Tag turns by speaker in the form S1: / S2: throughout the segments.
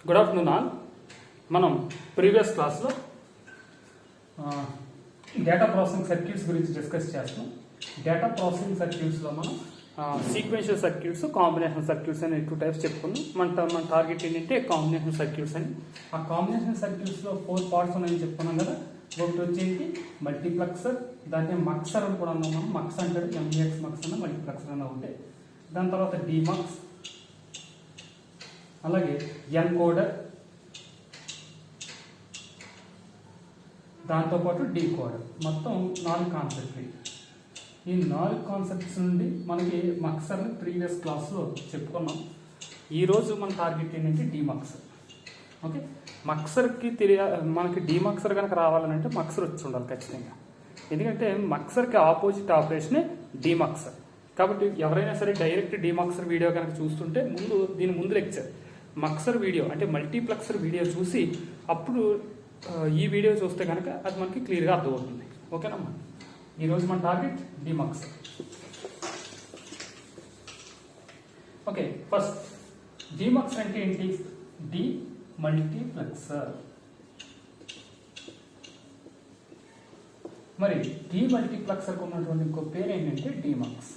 S1: Good afternoon all. మనం previous క్లాస్లో data processing circuits గురించి డిస్కస్ చేస్తున్నాం. డేటా ప్రాసెసింగ్ సర్క్యూట్స్లో మనం సీక్వెన్షియల్ సర్క్యూట్స్, కాంబినేషన్ సర్క్యూట్స్ అని 2 టైప్స్ చెప్పుకున్నాం. మన టార్గెట్ ఏంటంటే కాంబినేషన్ సర్క్యూట్స్ అని. ఆ కాంబినేషన్ సర్క్యూట్స్లో 4 పార్ట్స్ ఉన్నాయని చెప్పుకున్నాం కదా. ఒకటి వచ్చేసి మల్టీప్లెక్సర్, దాన్ని మక్సర్ అని కూడా అన్నాం మనం. మక్స్ అంటే ఎంఈఎక్స్ మక్స్ అన్న మల్టీప్లెక్సర్ అన్న ఉంటాయి. దాని తర్వాత డిమక్స్, అలాగే ఎన్కోడర్, దాంతోపాటు డీకోడర్. మొత్తం 4 కాన్సెప్ట్లు. ఈ 4 కాన్సెప్ట్స్ నుండి మనకి మక్సర్ని ప్రీవియస్ క్లాస్లో చెప్పుకున్నాం. ఈరోజు మన టార్గెట్ ఏంటంటే డీమక్సర్. ఓకే, మక్సర్కి మనకి డీమక్సర్ కనుక రావాలంటే మక్సర్ వచ్చి ఉండాలి ఖచ్చితంగా. ఎందుకంటే మక్సర్కి ఆపోజిట్ ఆపరేషనే డీమక్సర్. కాబట్టి ఎవరైనా సరే డైరెక్ట్ డీమక్సర్ వీడియో కనుక చూస్తుంటే దీని ముందు లెక్చర్ మక్సర్ వీడియో అంటే మల్టీప్లెక్సర్ వీడియో చూసి అప్పుడు ఈ వీడియో చూస్తే కనుక అది మనకి క్లియర్గా అర్థమవుతుంది. ఓకేనమ్మా, ఈరోజు మన target demuxer. Okay, first demuxer అంటే ఏంటి? Demultiplexer. మరి డి మల్టీప్లెక్సర్కి ఉన్నటువంటి ఇంకో పేరు ఏంటంటే డీమక్స్.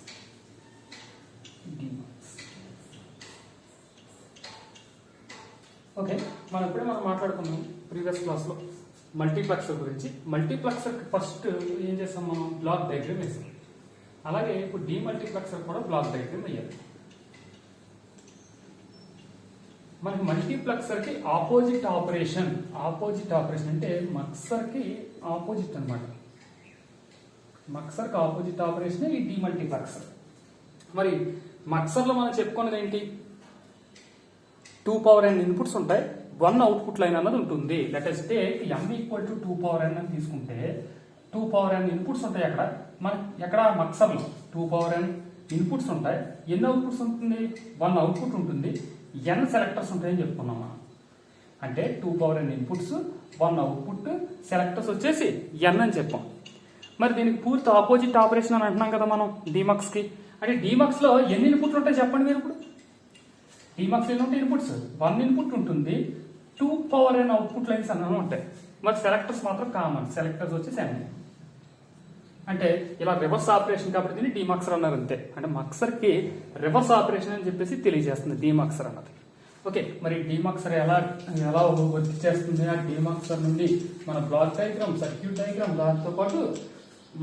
S1: ఓకే, మనం మాట్లాడుకున్నాం ప్రీవియస్ క్లాస్లో మల్టీప్లెక్సర్ గురించి. మల్టీప్లెక్సర్కి ఫస్ట్ ఏం చేస్తాం మనం? బ్లాక్ డయాగ్రామ్ వేసాం. అలాగే ఇప్పుడు డీమల్టీప్లెక్సర్ కూడా బ్లాక్ డయాగ్రామ్ వేయాలి. మనకి మల్టీప్లెక్సర్కి ఆపోజిట్ ఆపరేషన్ అంటే మక్సర్కి ఆపోజిట్ అనమాట. మక్సర్కి ఆపోజిట్ ఆపరేషన్ ఈ డీమల్టీప్లెక్సర్. మరి మక్సర్లో మనం చెప్పుకున్నది ఏంటి? 2n ఇన్పుట్స్ ఉంటాయి, 1 అవుట్పుట్ లైన్ అన్నది ఉంటుంది. Let us take m = 2n అని తీసుకుంటే 2n ఇన్పుట్స్ ఉంటాయి. ఎక్కడ మక్సర్లో 2n ఇన్పుట్స్ ఉంటాయి. ఎన్ని అవుట్పుట్స్ ఉంటుంది? 1 అవుట్పుట్ ఉంటుంది. n సెలెక్టర్స్ ఉంటాయని చెప్పుకున్నాం మనం. అంటే 2n ఇన్పుట్స్, 1 అవుట్పుట్, సెలెక్టర్స్ వచ్చేసి n అని చెప్పాం. మరి దీనికి పూర్తి ఆపోజిట్ ఆపరేషన్ అని అంటున్నాం కదా మనం డీమక్స్కి. అంటే డీమక్స్లో ఎన్ని ఇన్పుట్లు ఉంటాయి చెప్పండి మీరు ఇప్పుడు? డీమక్స్ ఎన్ని ఉంటాయి ఇన్పుట్స్? 1 ఇన్పుట్ ఉంటుంది, 2n అవుట్పుట్ లైన్స్ అన్నీ ఉంటాయి. మరి సెలెక్టర్స్ మాత్రం కామన్. సెలెక్టర్స్ వచ్చేసి n. అంటే ఇలా రివర్స్ ఆపరేషన్ కాబట్టి దీన్ని డీమక్సర్ అన్నారు అంతే. అంటే మక్సర్కి రివర్స్ ఆపరేషన్ అని చెప్పేసి తెలియజేస్తుంది డీమక్సర్ అన్నది. ఓకే, మరి డీమక్సర్ ఎలా వర్క్ చేస్తుంది? ఆ డీమక్సర్ నుండి మన బ్లాక్ డయాగ్రామ్, సర్క్యూట్ డయాగ్రామ్, దాంతో పాటు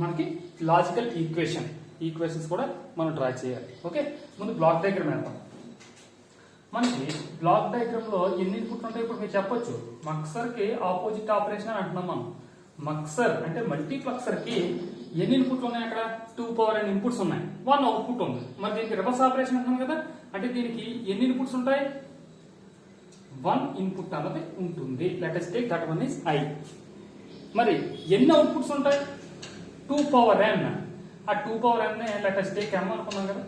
S1: మనకి లాజికల్ ఈక్వేషన్స్ కూడా మనం డ్రా చేయాలి. ఓకే, ముందు బ్లాక్ డయాగ్రామ్ వేద్దాం. మనకి బ్లాక్ డయాగ్రామ్ లో ఎన్ని ఇన్పుట్లు ఉంటాయి ఇప్పుడు మీరు చెప్పొచ్చు. మక్సర్కి ఆపోజిట్ ఆపరేషన్ అని అంటున్నాం మనం. మక్సర్ అంటే మల్టీప్లెక్సర్ కి ఎన్ని ఇన్పుట్లు ఉన్నాయి? అక్కడ 2n ఇన్పుట్స్ ఉన్నాయి, 1 అవుట్పుట్ ఉంది. మరి దీనికి రివర్స్ ఆపరేషన్ అంటున్నాం కదా. అంటే దీనికి ఎన్ని ఇన్పుట్స్ ఉంటాయి? 1 ఇన్పుట్ అన్నది ఉంటుంది. Let us take that one is i. మరి ఎన్ని అవుట్పుట్స్ ఉంటాయి? 2n. ఆ 2n let us take m అనుకున్నాం కదా.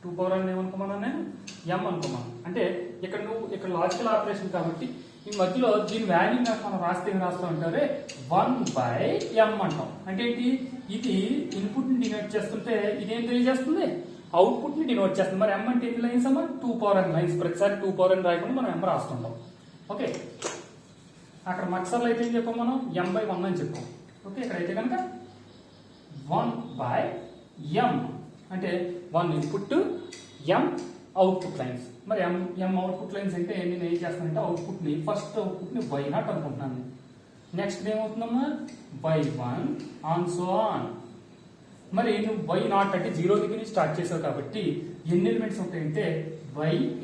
S1: 2n ఏమనుకోమన్నాను నేను? m అనుకోమన్నాను. అంటే ఇక్కడ లాజికల్ ఆపరేషన్ కాబట్టి ఈ మధ్యలో దీని వాల్యూ మనం రాస్తూ ఉంటారే 1/m అంటాం. అంటే ఏంటి? ఇది ఇన్పుట్ ని డినోట్ చేస్తుంటే ఇదేం తెలియజేస్తుంది? అవుట్పుట్ ని డినోట్ చేస్తుంది. మరి m అంటే ఎన్ని లైన్స్ అమ్మా? 2n lines. ప్రతిసారి 2n రాయకుండా మనం m రాస్తుంటాం. ఓకే, అక్కడ మక్సర్లో అయితే ఏం చెప్పాం మనం? m/1 అని చెప్పాం. ఓకే, ఇక్కడైతే కనుక 1/m అంటే 1 ఇన్పుట్, m అవుట్పుట్ లైన్స్. మరి m అవుట్పుట్ లైన్స్ అంటే నేను ఏం చేస్తానంటే ఫస్ట్ అవుట్పుట్ని y0 అనుకుంటున్నాను. నెక్స్ట్ ఏమవుతుందమ్మా? y1 on so on. మరి నువ్వు y0 అంటే 0 దగ్గర నుంచి స్టార్ట్ చేసావు కాబట్టి ఎన్ని ఎలిమెంట్స్ ఉంటాయంటే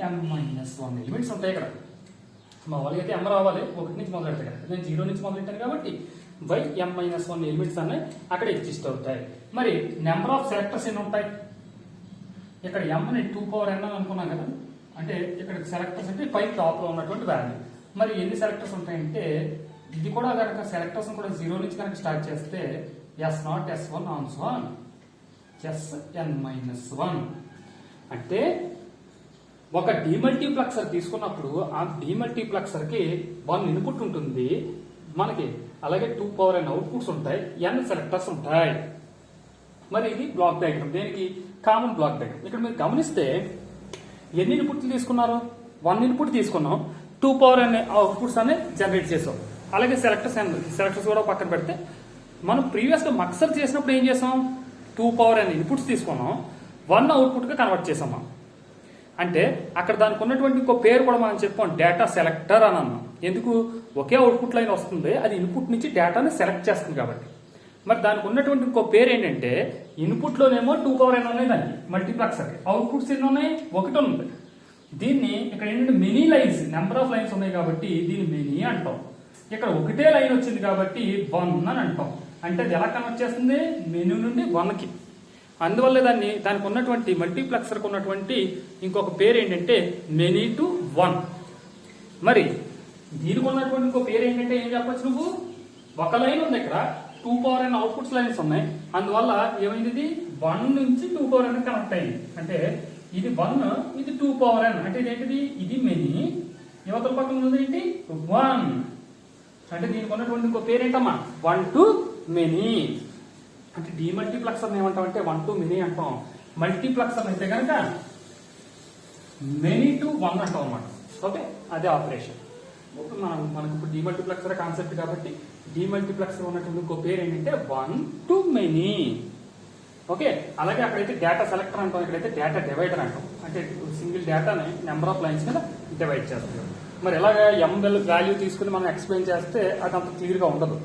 S1: ym-1 ఎలిమెంట్స్ ఉంటాయి. ఇక్కడ మా వాళ్ళకి అయితే m రావాలి, 1 నుంచి మొదలెడతాయి కదా. నేను 0 నుంచి మొదలెట్టాను కాబట్టి ym-1 ఎలిమెంట్స్ అన్నీ అక్కడ ఎగ్జిస్ట్ అవుతాయి. మరి నెంబర్ ఆఫ్ సెలెక్టర్స్ ఎన్ని ఉంటాయి? ఇక్కడ m-ని 2n అని అనుకున్నాం కదా. అంటే ఇక్కడ సెలెక్టర్స్ అంటే పై టాప్ లో ఉన్నటువంటి వాల్యూ. మరి ఎన్ని సెలెక్టర్స్ ఉంటాయంటే ఇది కూడా కనుక సెలెక్టర్స్ కూడా 0 నుంచి కనుక స్టార్ట్ చేస్తే s0, s1 on so on sn-1. అంటే ఒక డీమల్టీప్లెక్సర్ తీసుకున్నప్పుడు ఆ డీమల్టీప్లెక్సర్ కి 1 ఇన్పుట్ ఉంటుంది మనకి, అలాగే 2n అవుట్పుట్స్ ఉంటాయి, n సెలెక్టర్స్ ఉంటాయి. మరి ఇది బ్లాక్ డయాగ్రామ్. దేనికి? Common block diagram. ఇక్కడ మీరు గమనిస్తే ఎన్ని ఇన్పుట్లు తీసుకున్నారు? 1 ఇన్పుట్ తీసుకున్నాం, 2 పవర్ అనే అవుట్పుట్స్ అనే జనరేట్ చేసాం. అలాగే సెలెక్టర్స్ కూడా పక్కన పెడితే మనం ప్రీవియస్గా మక్సర్ చేసినప్పుడు ఏం చేసాం, 2 పవర్ అనే ఇన్పుట్స్ తీసుకున్నాం, 1 అవుట్పుట్గా కన్వర్ట్ చేసాం మనం. అంటే అక్కడ దానికి ఉన్నటువంటి ఇంకో పేరు కూడా మనం చెప్పాం, డేటా సెలెక్టర్ అని అన్నాం. ఎందుకు, ఒకే అవుట్పుట్ లైన్ వస్తుంది, అది ఇన్పుట్ నుంచి డేటాని సెలెక్ట్ చేస్తుంది కాబట్టి. మరి దానికి ఉన్నటువంటి ఇంకో పేరు ఏంటంటే, ఇన్పుట్లోనేమో 2 పవర్ ఎన్ ఉన్నాయి, దానికి మల్టీప్లెక్సర్. అవుట్పుట్స్ ఎన్ని ఉన్నాయి, 1 ఉంది. దీన్ని ఇక్కడ ఏంటంటే many lines, number of lines ఉన్నాయి కాబట్టి దీన్ని మెనీ అంటాం. ఇక్కడ ఒకటే లైన్ వచ్చింది కాబట్టి 1 అని అంటాం. అంటే అది ఎలా కన్వర్ట్ చేస్తుంది, మెనూ నుండి 1కి. అందువల్ల దానికి ఉన్నటువంటి మల్టీప్లెక్సర్కి ఉన్నటువంటి ఇంకొక పేరు ఏంటంటే మెనీ టు 1. మరి దీనికి ఉన్నటువంటి ఇంకో పేరు ఏంటంటే ఏం చెప్పచ్చు నువ్వు, ఒక లైన్ ఉంది ఇక్కడ, 2 పవర్ ఎన్ అవుట్పుట్స్ లైన్స్ ఉన్నాయి. అందువల్ల ఏమైంది, ఇది 1 నుంచి 2 పవర్ ఎన్ కనెక్ట్ అయింది. అంటే ఇది 1, ఇది 2 పవర్ ఎన్. అంటే ఇదేంటిది, ఇది మెనీ, యువతల పక్కన ఉంది ఏంటి 1. అంటే దీనికి ఉన్నటువంటి ఇంకో పేరు ఏంటమ్మా, 1 టు మెనీ. అంటే డీమల్టీప్లెక్సర్ ఏమంటాం అంటే 1 టు మెనీ అంటాం. మల్టీప్లెక్సర్ అయితే కనుక మెనీ టు 1 అంటాం అన్నమాట. ఓకే, అదే ఆపరేషన్. మనకు ఇప్పుడు డీమల్టీప్లెక్సర్ కాన్సెప్ట్ కాబట్టి డీమల్టీప్లెక్సర్ ఉన్నటువంటి ఇంకో పేరు ఏంటంటే 1 టు మెనీ. ఓకే, అలాగే అక్కడైతే డేటా సెలెక్టర్ అంటాం, ఇక్కడైతే డేటా డివైడర్ అంటాం. అంటే సింగిల్ డేటాని నెంబర్ ఆఫ్ లైన్స్ మీద డివైడ్ చేస్తాం. మరి ఎలాగ ఎంఎల్ వాల్యూ తీసుకుని మనం ఎక్స్ప్లెయిన్ చేస్తే అది అంత క్లియర్గా ఉండదు.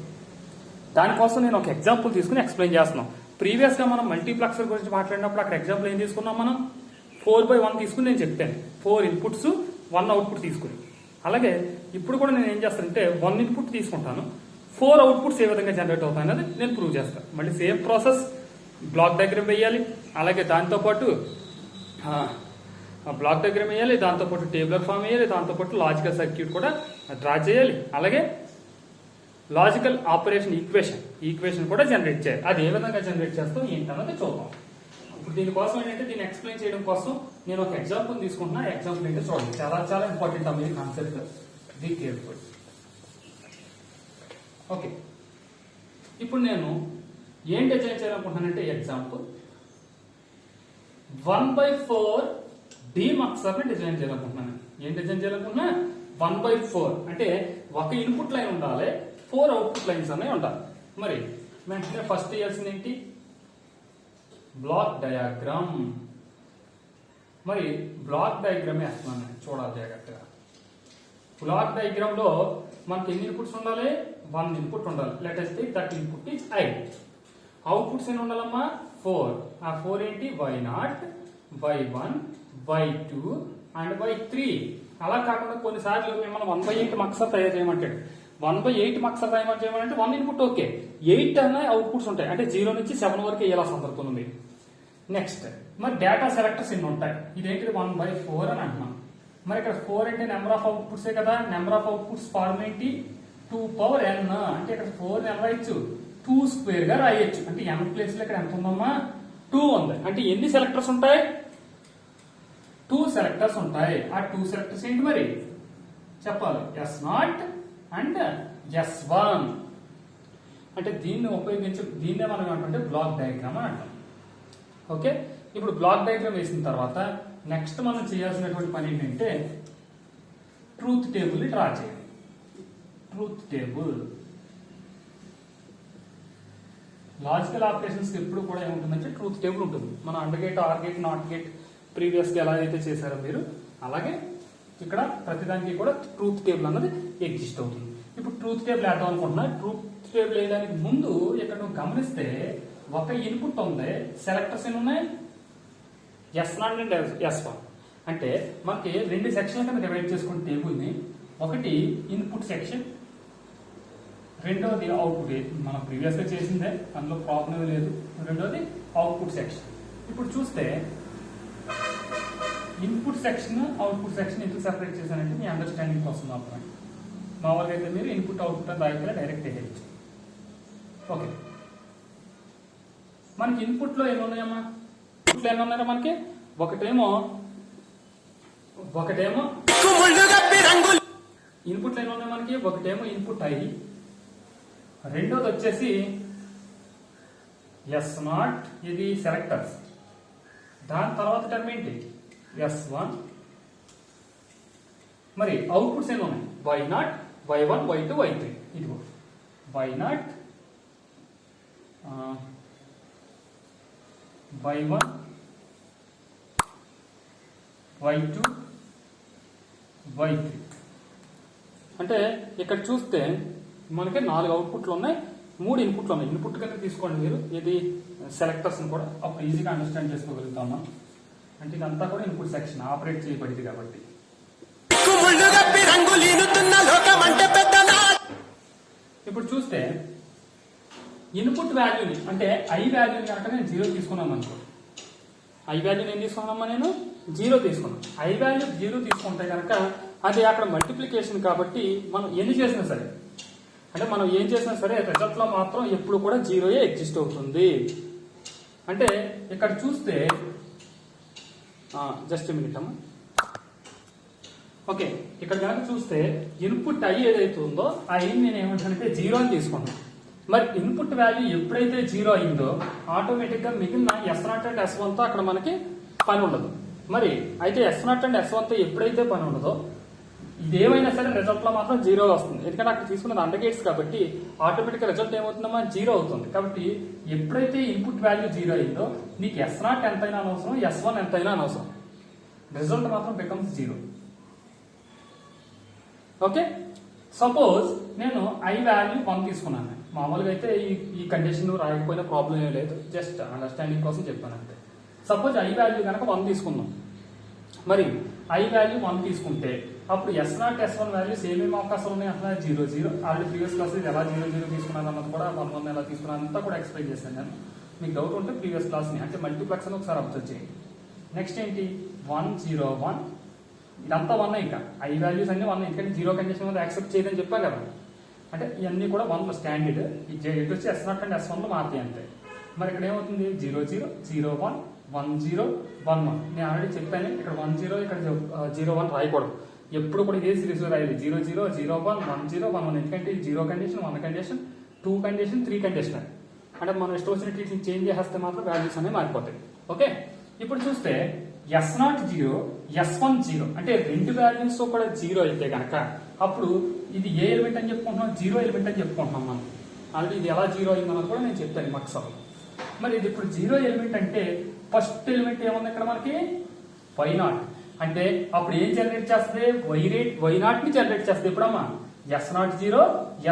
S1: దానికోసం నేను ఒక ఎగ్జాంపుల్ తీసుకుని ఎక్స్ప్లెయిన్ చేస్తున్నాం. ప్రీవియస్గా మనం మల్టీప్లెక్సర్ గురించి మాట్లాడినప్పుడు అక్కడ ఎగ్జాంపుల్ ఏం తీసుకున్నాం, మనం 4/1 తీసుకుని నేను చెప్తాను, 4 ఇన్పుట్స్ 1 అవుట్పుట్ తీసుకుని. అలాగే ఇప్పుడు కూడా నేను ఏం చేస్తానంటే 1 ఇన్పుట్ తీసుకుంటాను, 4 అవుట్పుట్స్ ఏ విధంగా జనరేట్ అవుతాయి అనేది నేను ప్రూవ్ చేస్తాను. మళ్ళీ సేమ్ ప్రాసెస్, బ్లాక్ డయాగ్రామ్ వేయాలి, అలాగే దాంతోపాటు బ్లాక్ డయాగ్రామ్ వేయాలి, దాంతోపాటు టేబులర్ ఫామ్ వేయాలి, దాంతోపాటు లాజికల్ సర్క్యూట్ కూడా డ్రా చేయాలి, అలాగే లాజికల్ ఆపరేషన్ ఈక్వేషన్ కూడా జనరేట్ చేయాలి. అది ఏ విధంగా జనరేట్ చేస్తాం ఏంటన్నది చూద్దాం. ఇప్పుడు దీనికోసం ఏంటంటే దీన్ని ఎక్స్ప్లెయిన్ చేయడం కోసం నేను ఒక ఎగ్జాంపుల్ తీసుకుంటున్నా. ఎగ్జాంపుల్ ఏంటో చూడండి, చాలా చాలా ఇంపార్టెంట్ అమ్మ ఈ కాన్సెప్ట్, బీ కేర్ఫుల్. ఓకే, ఇప్పుడు నేను ఏం డిజైన్ చేయాలనుకుంటున్నానంటే ఎగ్జాంపుల్ 1/4 డీమక్సర్ ని డిజైన్ చేయాలనుకుంటున్నాను. ఏం డిజైన్ చేయాలనుకున్నా, 1/4 అంటే ఒక ఇన్పుట్ లైన్ ఉండాలి, 4 అవుట్పుట్ లైన్స్ అనేవి ఉండాలి. మరి వెంటనే ఫస్ట్ చేయాల్సింది ఏంటి, బ్లాక్ డయాగ్రామ్. మరి బ్లాక్ డయాగ్రామ్ వేస్తున్నాను, చూడాలి జాగ్రత్తగా. బ్లాక్ డయాగ్రామ్ లో మనకి ఎన్ని ఇన్పుట్స్ ఉండాలి, 1 ఇన్పుట్ ఉండాలి. Let us take that input is I. Outputs ఎన్ని ఉండాలమ్మా, 4. ఆ 4 ఏంటి, Y0, Y1, Y2 and Y3. అలా కాకుండా కొన్నిసార్లు మిమ్మల్ని 1/8 మక్సర్ తయారు చేయమంటాడు. 1/8 మక్సర్ తయారు చేయమంటే 1 ఇన్పుట్ ఓకే, 8 అన్న అవుట్పుట్స్ ఉంటాయి. అంటే 0 నుంచి 7 వరకు ఎలా సందర్భం ఉంది. నెక్స్ట్ మరి డేటా సెలెక్టర్స్ ఎన్ని ఉంటాయి, ఇదేంటిది 1/4 అని అంటున్నాం. మరి ఇక్కడ 4 అంటే నెంబర్ ఆఫ్ అవుట్పుట్సే కదా, నెంబర్ ఆఫ్ అవుట్పుట్స్ ఫార్మ్ ఏంటి, 2 పవర్ n. అంటే ఇక్కడ 4 ని ఎలా రాయొచ్చు, 2 స్క్వేర్ గా రాయొచ్చు. అంటే n ప్లేస్ లో ఇక్కడ ఎంత ఉందమ్మా, 2 ఉంది. అంటే ఎన్ని సెలెక్టర్స్ ఉంటాయి, 2 సెలెక్టర్స్ ఉంటాయి. ఆ 2 సెలెక్టర్స్ ఏంటి మరి చెప్పాలి, S0 అండ్ S1. అంటే దీన్ని ఉపయోగించి దీన్నే మనం ఏమంటే బ్లాక్ డయాగ్రామ్ అని అంటాం. ఓకే, ఇప్పుడు బ్లాక్ డయాగ్రామ్ వేసిన తర్వాత నెక్స్ట్ మనం చేయాల్సినటువంటి పని ఏంటంటే ట్రూత్ టేబుల్ డ్రా చేయాలి. ట్రూత్ టేబుల్ లాజికల్ ఆపరేషన్స్ ఎప్పుడు కూడా ఏముంటుందంటే ట్రూత్ టేబుల్ ఉంటుంది. మన AND gate, OR gate, NOT gate ప్రీవియస్గా ఎలా అయితే చేశారో మీరు, అలాగే ఇక్కడ ప్రతిదానికి కూడా ట్రూత్ టేబుల్ అన్నది ఎగ్జిస్ట్ అవుతుంది. ఇప్పుడు ట్రూత్ టేబుల్ వేద్దాం అనుకుంటున్నా. ట్రూత్ టేబుల్ వేయడానికి ముందు ఇక్కడ నువ్వు గమనిస్తే ఒక ఇన్పుట్ ఉంది, సెలెక్టర్స్ ఎన్ని ఉన్నాయి, S0 అండ్ S1. అంటే మనకి 2 సెక్షన్ల కింద డివైడ్ చేసుకున్న టేబుల్ని, ఒకటి ఇన్పుట్ సెక్షన్, రెండోది అవుట్పుట్. మనం ప్రీవియస్గా చేసిందే, అందులో ప్రాబ్లం లేదు. రెండోది అవుట్పుట్ సెక్షన్. ఇప్పుడు చూస్తే ఇన్పుట్ సెక్షన్, అవుట్పుట్ సెక్షన్ ఎందుకు సెపరేట్ చేశానంటే మీ అండర్స్టాండింగ్ కోసం మాత్రమే. మామూలుగా అయితే మీరు ఇన్పుట్ అవుట్పుట్ అని రాయకుండా డైరెక్ట్ వేయచ్చు. ఓకే, మనకి ఇన్పుట్లో ఏమి ఉన్నాయమ్మా, ఇన్పుట్లో ఏమి ఉన్నాయో మనకి ఒకటేమో ఇన్పుట్లో ఏమి ఉన్నాయి మనకి, ఒకటేమో ఇన్పుట్ ఐ, రెండోది వచ్చేసి S0, ఇది సెలెక్టర్స్. దాని తర్వాత టర్మ్ ఏంటి, S1, మరి అవుట్పుట్స్ ఎన్ని ఉన్నాయి? y0, y1, y2, y3. ఇదిగో y0, y1, y2, y3. అంటే ఇక్కడ చూస్తే మనకి 4 అవుట్పుట్లు ఉన్నాయి, 3 ఇన్పుట్లు ఉన్నాయి. ఇన్పుట్ కింద తీసుకోండి మీరు ఇది సెలెక్టర్స్ కూడా, అప్పుడు ఈజీగా అండర్స్టాండ్ చేసుకోగలుగుతాం మనం. అంటే ఇదంతా కూడా ఇన్పుట్ సెక్షన్ ఆపరేట్ చేయబడింది కాబట్టి. ఇప్పుడు చూస్తే ఇన్పుట్ వాల్యూని అంటే ఐ వాల్యూని కనుక నేను 0 తీసుకున్నాను అనుకో, ఐ వాల్యూని ఏం తీసుకున్నామా, నేను 0 తీసుకున్నాను. ఐ వాల్యూ 0 తీసుకుంటే కనుక అది అక్కడ మల్టిప్లికేషన్ కాబట్టి మనం ఎన్ని చేసినా సరే, అంటే మనం ఏం చేసినా సరే రిజల్ట్ లో మాత్రం ఎప్పుడు కూడా 0 ఎగ్జిస్ట్ అవుతుంది. అంటే ఇక్కడ చూస్తే జస్ట్ మినిట్ అమ్మా. ఓకే, ఇక్కడ కనుక చూస్తే ఇన్పుట్ ఐ ఏదైతే ఉందో ఆ ఐ నేను ఏమంటానంటే 0 అని తీసుకున్నాను. మరి ఇన్పుట్ వాల్యూ ఎప్పుడైతే 0 అయిందో ఆటోమేటిక్ గా మిగిలిన S0 అండ్ S1 తో అక్కడ మనకి పని ఉండదు. మరి అయితే S0 అండ్ S1 తో ఎప్పుడైతే పని ఉండదో ఇదేమైనా సరే రిజల్ట్ లో మాత్రం 0 వస్తుంది. ఎందుకంటే అక్కడ తీసుకున్నది అండర్ గేట్స్ కాబట్టి ఆటోమేటిక్ రిజల్ట్ ఏమవుతుందమ్మా, 0 అవుతుంది. కాబట్టి ఎప్పుడైతే ఇన్పుట్ వాల్యూ 0 అయిందో నీకు S0 ఎంతైనా అనవసరం, S1 ఎంతైనా అనవసరం, రిజల్ట్ మాత్రం బికమ్స్ 0. ఓకే, సపోజ్ నేను ఐ వాల్యూ 1 తీసుకున్నాను. మామూలుగా అయితే ఈ కండిషన్ రాయకపోయినా ప్రాబ్లం ఏం లేదు, జస్ట్ అండర్స్టాండింగ్ కోసం చెప్పాను అంతే. సపోజ్ ఐ వాల్యూ కనుక 1 తీసుకుందాం. మరి ఐ వాల్యూ 1 తీసుకుంటే అప్పుడు S0, S1 వాల్యూస్ ఏమేమి అవకాశాలు ఉన్నాయి అసలు 0, 0. ఆల్రెడీ ప్రీవియస్ క్లాస్ ఎలా 0, 0 తీసుకున్నాను అన్నది కూడా 1, 1 ఎలా తీసుకున్నాను అంతా కూడా ఎక్స్ప్లెయిన్ చేశాను నేను. మీకు డౌట్ ఉంటే ప్రీవియస్ క్లాస్ని అంటే మల్టీప్లెక్స్ అని ఒకసారి అబ్జర్వ్ చేయండి. నెక్స్ట్ ఏంటి 1, 0, 1 ఇదంతా 1 ఇంకా ఐ వాల్యూస్ అన్ని 1, ఎందుకంటే 0 కండిషన్ మీద యాక్సెప్ట్ చేయదని చెప్పాను కదా. అంటే ఇవన్నీ కూడా 1 స్టాండర్డ్. ఇది వచ్చి S0 అండ్ S1 మారుతాయి అంతే. మరి ఇక్కడ ఏమవుతుంది 0, 0, 0, 1, 1, 0, 1, 1. నేను ఆల్రెడీ చెప్పాను ఇక్కడ 1, 0 ఇక్కడ 0, 1 రాయకూడదు. ఎప్పుడు కూడా ఇదే సిరీస్ రాయాలి 0, 0, 0, 1, 1, 0, 1, 1. ఎందుకంటే 0 కండిషన్, 1 కండిషన్, 2 కండిషన్, 3 కండిషన్. అంటే మనం ఇష్టం వచ్చిన టీచింగ్ చేంజ్ చేస్తే మాత్రం వాల్యూస్ అనేవి మారిపోతాయి. ఓకే, ఇప్పుడు చూస్తే S0 0, S1 0. అంటే రెండు వాల్యూస్ తో కూడా 0 అయితే కనుక అప్పుడు ఇది ఏ ఎలిమెంట్ అని చెప్పుకుంటున్నాం, 0 ఎలిమెంట్ అని చెప్పుకుంటున్నాం మనం. ఆల్రెడీ ఇది ఎలా 0 అయిందన్నది కూడా నేను చెప్తాను మక్సర్. మరి ఇది ఇప్పుడు 0 ఎలిమెంట్ అంటే ఫస్ట్ ఎలిమెంట్ ఏముంది ఇక్కడ మనకి y0. అంటే అప్పుడు ఏం జనరేట్ చేస్తుంది, y0 ని జనరేట్ చేస్తుంది. ఎప్పుడమ్మా S0 0,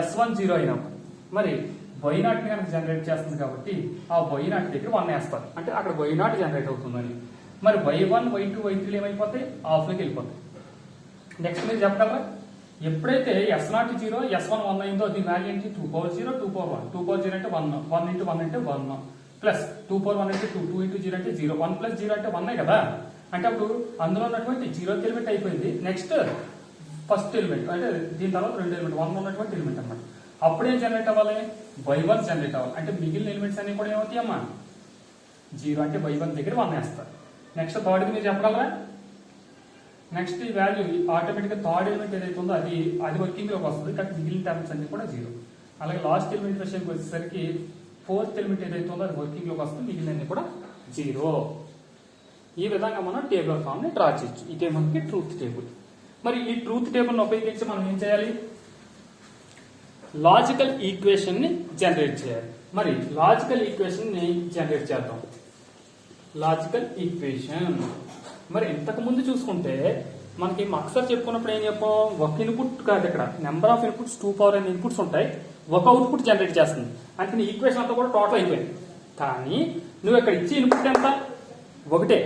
S1: S1 0 అయినప్పుడు. మరి y0 ని కనుక జనరేట్ చేస్తుంది కాబట్టి ఆ y0 దగ్గర 1 వేస్తారు, అంటే అక్కడ y0 జనరేట్ అవుతుందని. మరి y1, y2, y3 ఏమైపోతాయి, ఆఫ్లోకి వెళ్ళిపోతాయి. నెక్స్ట్ మీరు చెప్పగలరా, ఎప్పుడైతే S0 0, S1 1 అయిందో దీని వాల్యూ ఏంటి 2 పవర్ 0, 2 పవర్ 1. 2 పవర్ 0 అంటే 1, 1 ఇంటూ 1 అంటే 1, ప్లస్ 2 పవర్ 1 అంటే 2, 2 ఇంటూ 0 అంటే 0, 1 ప్లస్ 0 అంటే 1 కదా. అంటే అప్పుడు అందులో ఉన్నటువంటి 0th ఎలిమెంట్ అయిపోయింది. నెక్స్ట్ ఫస్ట్ ఎలిమెంట్ అంటే దీని తర్వాత రెండు ఎలిమెంట్ 1 ఉన్నటువంటి ఎలిమెంట్ అన్నమాట. అప్పుడేం జనరేట్ అవ్వాలి, y1 జనరేట్ అవ్వాలి. అంటే మిగిలిన ఎలిమెంట్స్ అన్ని కూడా ఏమవుతాయి అమ్మా 0. అంటే y1 దగ్గర 1 వేస్తారు. నెక్స్ట్ థర్డ్ మీరు చెప్పగలరా, నెక్స్ట్ ఈ వాల్యూ ఆటోమేటిక్ గా థర్డ్ ఎలిమెంట్ ఏదైతే ఉందో అది వర్కింగ్ లోకి వస్తుంది, కానీ మిగిలిన టర్మ్స్ అన్ని కూడా 0. అలాగే లాస్ట్ ఎలిమెంట్ విషయానికి వచ్చేసరికి 4th ఎలిమెంట్ ఏదైతే ఉందో అది వర్కింగ్ లోకి వస్తుంది, మిగిలినన్ని కూడా 0. ఈ విధంగా మనం టేబుల్ ఫామ్ ని డ్రా చేయొచ్చు. ఇదే మనకి ట్రూత్ టేబుల్. మరి ఈ ట్రూత్ టేబుల్ ని ఉపయోగించి మనం ఏం చేయాలి, లాజికల్ ఈక్వేషన్ ని జనరేట్ చేయాలి. మరి లాజికల్ ఈక్వేషన్ ని జనరేట్ చేద్దాం. లాజికల్ ఈక్వేషన్ మరి ఇంతకు ముందు చూసుకుంటే మనకి మక్సర్ చెప్పుకున్నప్పుడు ఏం చెప్పాం, ఒక ఇన్పుట్ కాదు, ఇక్కడ number of inputs 2 power n inputs ఉంటాయి, ఒక అవుట్పుట్ జనరేట్ చేస్తుంది. అంటే ఈక్వేషన్ అంతా కూడా టోటల్ అయిపోయింది. కానీ నువ్వు ఇక్కడ ఇచ్చే ఇన్పుట్ ఎంత, ఒకటే,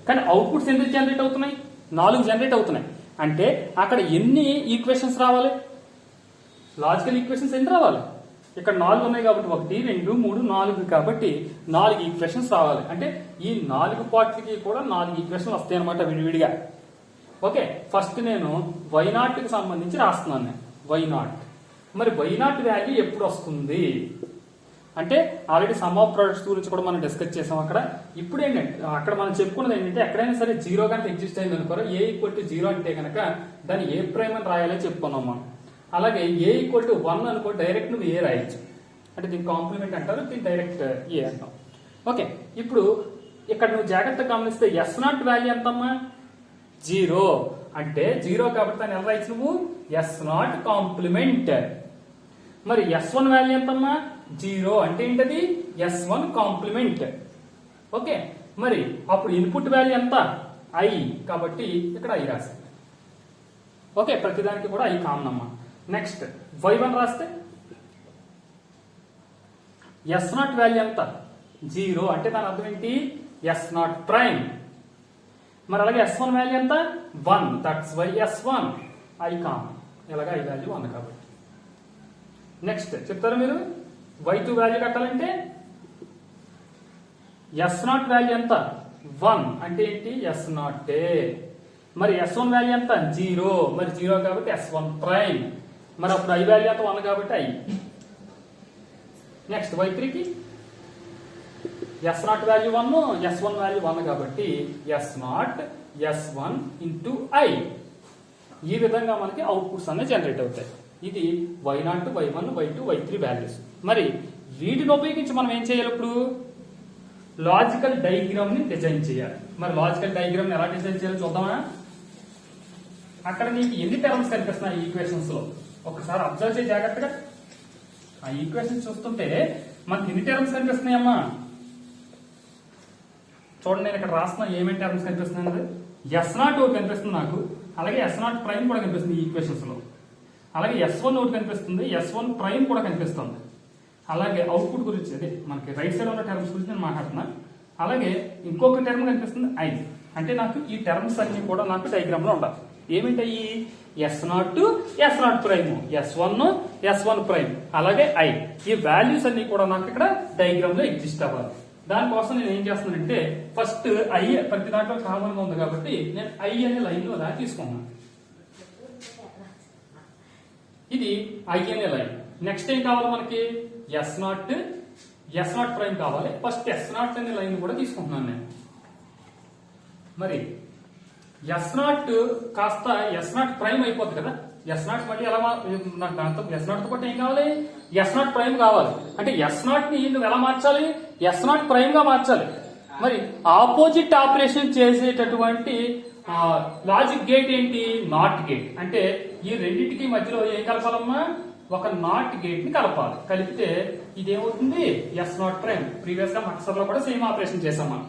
S1: కానీ అవుట్పుట్స్ ఎందుకు జనరేట్ అవుతున్నాయి, 4 జనరేట్ అవుతున్నాయి. అంటే అక్కడ ఎన్ని ఈక్వేషన్స్ రావాలి, లాజికల్ ఈక్వేషన్స్ ఎన్ని రావాలి, ఇక్కడ 4 ఉన్నాయి కాబట్టి 1, 2, 3, 4 కాబట్టి 4 ఈక్వేషన్స్ రావాలి. అంటే ఈ 4 పార్ట్లకి కూడా 4 ఈక్వేషన్లు వస్తాయి అనమాట విడివిడిగా. ఓకే, ఫస్ట్ నేను y0 కి సంబంధించి రాస్తున్నాను నేను y0. మరి y0 వాల్యూ ఎప్పుడు వస్తుంది అంటే ఆల్రెడీ సమ్ ఆఫ్ ప్రొడక్ట్స్ గురించి కూడా మనం డిస్కస్ చేసాం అక్కడ. ఇప్పుడు ఏంటంటే అక్కడ మనం చెప్పుకున్నది ఏంటంటే ఎక్కడైనా సరే 0 కనుక ఎగ్జిస్ట్ అయింది అనుకోరా, a = 0 అంటే కనుక దాన్ని ఏ ప్రైమ్ అని రాయాలని చెప్పుకున్నాం మనం. అలాగే a = 1 అనుకో, డైరెక్ట్ నువ్వు ఏ రాయొచ్చు, అంటే దీన్ని కాంప్లిమెంట్ అంటారు, దీన్ని డైరెక్ట్ ఏ అంటాం. ఓకే, ఇప్పుడు ఇక్కడ నువ్వు జాగ్రత్తగా గమనిస్తే S0 వాల్యూ ఎంతమ్మా 0. అంటే 0 కాబట్టి దాన్ని ఎలా రాయొచ్చు నువ్వు S0 కాంప్లిమెంట్. మరి S1 వాల్యూ ఎంతమ్మా 0 అంటే ఏంటది S1 కాంప్లిమెంట్. ఓకే, మరి అప్పుడు ఇన్పుట్ వాల్యూ ఎంత I కాబట్టి ఇక్కడ I రాసి. ఓకే, ప్రతిదానికి కూడా I కామన్ అమ్మా. నెక్స్ట్ y1 రాస్తే S0 వాల్యూ ఎంత 0 అంటే దాని అర్థం ఏంటి S0 ప్రైమ్. మరి అలాగే S1 వాల్యూ ఎంత 1 that's why S1 I common. ఇలాగా I వాల్యూ 1 కాబట్టి. నెక్స్ట్ చెప్తారా మీరు y2 వాల్యూ కట్టాలంటే S0 వాల్యూ ఎంత 1 అంటే ఏంటి S0. మరి S1 వాల్యూ ఎంత 0 మరి 0 కాబట్టి S1 ప్రైమ్. మరి అప్పుడు I వాల్యూ ఎంత 1 కాబట్టి I. నెక్స్ట్ y3 కి S0 వాల్యూ 1 S1 వాల్యూ 1 కాబట్టి S0 S1 ఇంటూ I. ఈ విధంగా మనకి అవుట్పుట్స్ అనేవి జనరేట్ అవుతాయి. ఇది y0 y1 y2 y3 values. మరి వీటిని ఉపయోగించి మనం ఏం చేయాలి ఇప్పుడు లాజికల్ డయాగ్రామ్ ని డిజైన్ చేయాలి. మరి లాజికల్ డయాగ్రామ్ ని ఎలా డిజైన్ చేయాలో చూద్దామా. అక్కడ నీకు ఎన్ని టర్మ్స్ కనిపిస్తున్నాయి ఈ ఈక్వేషన్స్ లో ఒకసారి అబ్జర్వ్ చేయి జాగ్రత్తగా. ఆ ఈక్వేషన్ చూస్తుంటే మనకి ఎన్ని టర్మ్స్ కనిపిస్తున్నాయమ్మా చూడండి. నేను ఇక్కడ రాస్తున్నా ఏమేమి టర్మ్స్ కనిపిస్తున్నాయి. S0 ఒకటి కనిపిస్తుంది నాకు, అలాగే S0 ప్రైమ్ కూడా కనిపిస్తుంది ఈ ఈక్వేషన్స్ లో, అలాగే S1 ఒకటి కనిపిస్తుంది, S1 ప్రైమ్ కూడా కనిపిస్తుంది. అలాగే అవుట్పుట్ గురించి అదే మనకి రైట్ సైడ్ ఉన్న టర్మ్స్ గురించి నేను మాట్లాడుతున్నా. అలాగే ఇంకొక టర్మ్ కనిపిస్తుంది I. అంటే నాకు ఈ టర్మ్స్ అన్ని కూడా నాకు డయాగ్రామ్ లో ఉండాలి. ఏమిటాయి S0 S0 prime S1 S1 prime అలాగే I. ఈ వాల్యూస్ అన్ని కూడా నాకు ఇక్కడ డయాగ్రామ్ లో ఎగ్జిస్ట్ అవ్వాలి. దానికోసం నేను ఏం చేస్తున్నానంటే ఫస్ట్ I ప్రతి దాంట్లో కామన్ గా ఉంది కాబట్టి నేను I అనే లైన్ లో రా తీసుకున్నాను. ఇది I అనే లైన్. నెక్స్ట్ ఏం కావాలి మనకి S0 ప్రైమ్ కావాలి. ఫస్ట్ S0 అనే లైన్ కూడా తీసుకుంటున్నాను నేను. మరి S0 కాస్త S0 ప్రైమ్ అయిపోద్ది కదా. S0 మళ్ళీ ఎలా నాకు దాంతో S0 తో పాటు ఏం కావాలి S0 ప్రైమ్ కావాలి. అంటే S0 ని నువ్వు ఎలా మార్చాలి S0 ప్రైమ్ గా మార్చాలి. మరి ఆపోజిట్ ఆపరేషన్ చేసేటటువంటి లాజిక్ గేట్ ఏంటి నాట్ గేట్. అంటే ఈ రెండింటికి మధ్యలో ఏం కలపాలమ్మా ఒక నాట్ గేట్ ని కలపాలి. కలిపితే ఇదేమవుతుంది S0 ప్రైమ్. ప్రీవియస్ గా మక్సర్ లో కూడా సేమ్ ఆపరేషన్ చేసామా.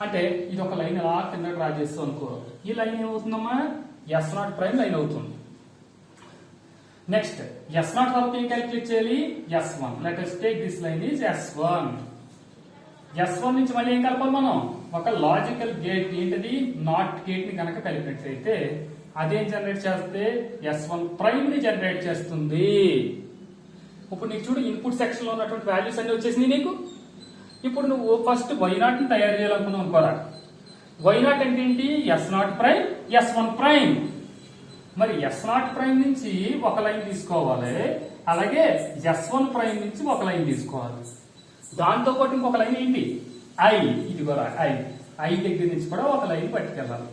S1: అంటే ఇది ఒక లైన్ ఎలా కింద డ్రా చేస్తాం అనుకో, ఈ లైన్ ఏమవుతుందమ్మా S0 ప్రైమ్ లైన్ అవుతుంది. నెక్స్ట్ S0 తర్వాత ఏం క్యాలిక్యులేట్ చేయాలి S1. Let us take this line is S1. S1 నుంచి మళ్ళీ ఏం కలపాలి మనం ఒక లాజికల్ గేట్ ఏంటిది నాట్ గేట్ ని కనుక కలిపినట్లయితే అదేం జనరేట్ చేస్తే S1 ప్రైమ్ ని జనరేట్ చేస్తుంది. ఇప్పుడు నీకు చూడు ఇన్పుట్ సెక్షన్ లో ఉన్నటువంటి వాల్యూస్ అన్ని వచ్చేసినాయి నీకు. ఇప్పుడు నువ్వు ఫస్ట్ y0 ని తయారు చేయాలనుకున్నావు అనుకోరా. y0 అంటే ఏంటి S0 ప్రైమ్ S1 ప్రైమ్. మరి S0 ప్రైమ్ నుంచి ఒక లైన్ తీసుకోవాలి, అలాగే S1 ప్రైమ్ నుంచి ఒక లైన్ తీసుకోవాలి. దాంతో పాటు ఇంకొక లైన్ ఏంటి I. ఇది కూడా I దగ్గర నుంచి కూడా ఒక లైన్ పట్టుకెళ్ళాలి.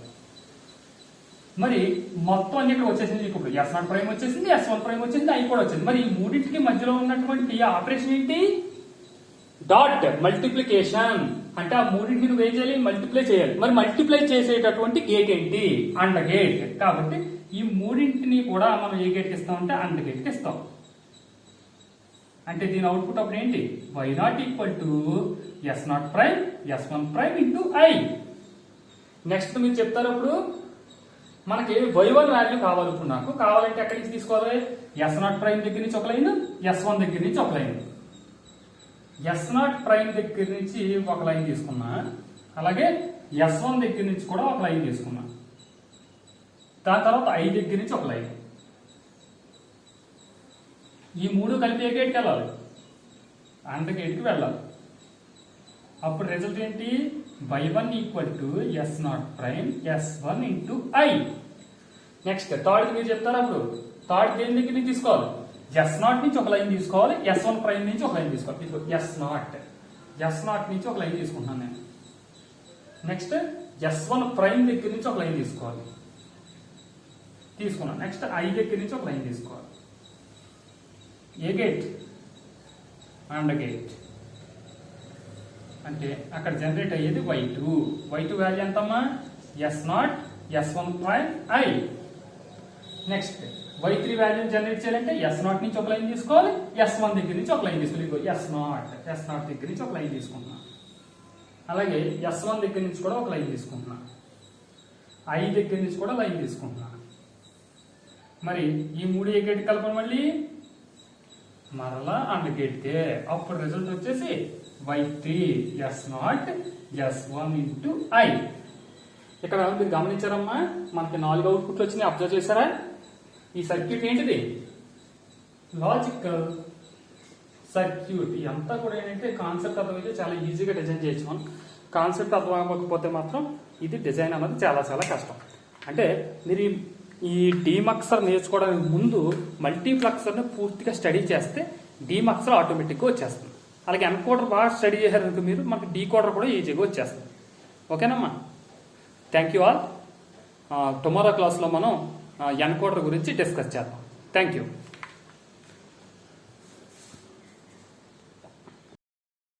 S1: మరి మొత్తం అన్ని ఇక్కడ వచ్చేసింది. ఇప్పుడు S0 ప్రైమ్ వచ్చేసింది, S1 ప్రైమ్ వచ్చేసింది, I కూడా వచ్చింది. మరి ఈ మూడింటికి మధ్యలో ఉన్నటువంటి ఆపరేషన్ ఏంటి డాట్ మల్టిప్లికేషన్. అంటే ఆ మూడింటిని నువ్వు ఏం చేయాలి మల్టిప్లై చేయాలి. మరి మల్టిప్లై చేసేటటువంటి గేట్ ఏంటి అండ్ గేట్. కాబట్టి ఈ మూడింటిని కూడా మనం ఏ గేట్కి ఇస్తామంటే అండ్ గేట్కి ఇస్తాం. అంటే దీని అవుట్పుట్ అప్పుడు ఏంటి y0 equal to S0 prime S1 prime into I. Next మీరు చెప్తారు అప్పుడు మనకి y1 వాల్యూ కావాలి. ఇప్పుడు నాకు కావాలంటే ఎక్కడి నుంచి తీసుకోవాలి S0 ప్రైమ్ దగ్గర నుంచి ఒక లైన్, S1 దగ్గర నుంచి ఒక లైన్. S0 ప్రైమ్ దగ్గర నుంచి ఒక లైన్ తీసుకున్నా, అలాగే S1 దగ్గర నుంచి కూడా ఒక లైన్ తీసుకున్నా. దాని తర్వాత I దగ్గర నుంచి ఒక లైన్. ఈ మూడు కలిపి ఏ గేట్కి వెళ్ళాలి అండ్ గేట్కి వెళ్ళాలి. అప్పుడు రిజల్ట్ ఏంటి y1 equal to S0 prime S1 into I. Next third మీరు చెప్తారు. అప్పుడు థర్డ్ దేని దగ్గర నుంచి తీసుకోవాలి S0 నుంచి ఒక లైన్ తీసుకోవాలి, S1 ప్రైమ్ నుంచి ఒక లైన్ తీసుకోవాలి. ఇప్పుడు S0 నుంచి ఒక లైన్ తీసుకుంటున్నాను నేను. నెక్స్ట్ S1 ప్రైమ్ దగ్గర నుంచి ఒక లైన్ తీసుకోవాలి, తీసుకున్నాను. నెక్స్ట్ I దగ్గర నుంచి ఒక లైన్ తీసుకోవాలి. ఏ గేట్ అండ్ గేట్. అంటే అక్కడ జనరేట్ అయ్యేది y2 వాల్యూ ఎంతమ్మా S0 S1 prime I. Next y3 value generate చేయాలంటే S0 నుంచి ఒక లైన్ తీసుకోవాలి, S1 దగ్గర నుంచి ఒక లైన్ తీసుకోవాలి. ఇగో S0 దగ్గర నుంచి ఒక లైన్ తీసుకుంటున్నా. అలాగే S1 దగ్గర నుంచి కూడా ఒక లైన్ తీసుకుంటున్నా. I దగ్గర నుంచి కూడా లైన్ తీసుకుంటున్నా. మరి ఈ మూడు ఏ గేట్ కలపని మళ్ళీ మరలా అండ్ గేట్కే. అప్పుడు రిజల్ట్ వచ్చేసి y3 S0 S1 into I. ఇక్కడ మీరు గమనించారమ్మా, మనకి 4 అవుట్పుట్లు వచ్చినాయి. అబ్జర్వ్ చేశారా? ఈ సర్క్యూట్ ఏంటిది? Logical circuit. ఇదంతా కూడా ఏంటంటే కాన్సెప్ట్ అర్థమైతే చాలా ఈజీగా డిజైన్ చేయొచ్చు. మనం కాన్సెప్ట్ అర్థం అవ్వకపోతే మాత్రం ఇది డిజైన్ అన్నది చాలా చాలా కష్టం. అంటే మీరు ఈ డీమక్సర్ నేర్చుకోవడానికి ముందు మల్టీప్లెక్సర్ని పూర్తిగా స్టడీ చేస్తే డీమక్సర్ ఆటోమేటిక్గా వచ్చేస్తుంది. అలాగే ఎన్కోడర్ బాగా స్టడీ చేశారనుకో మీరు, మనకి డీకోడర్ కూడా ఈజీగా వచ్చేస్తుంది. ఓకేనమ్మా? Thank you all. టుమారో క్లాస్లో మనం ఎన్కోడర్ గురించి డిస్కస్ చేద్దాం. Thank you.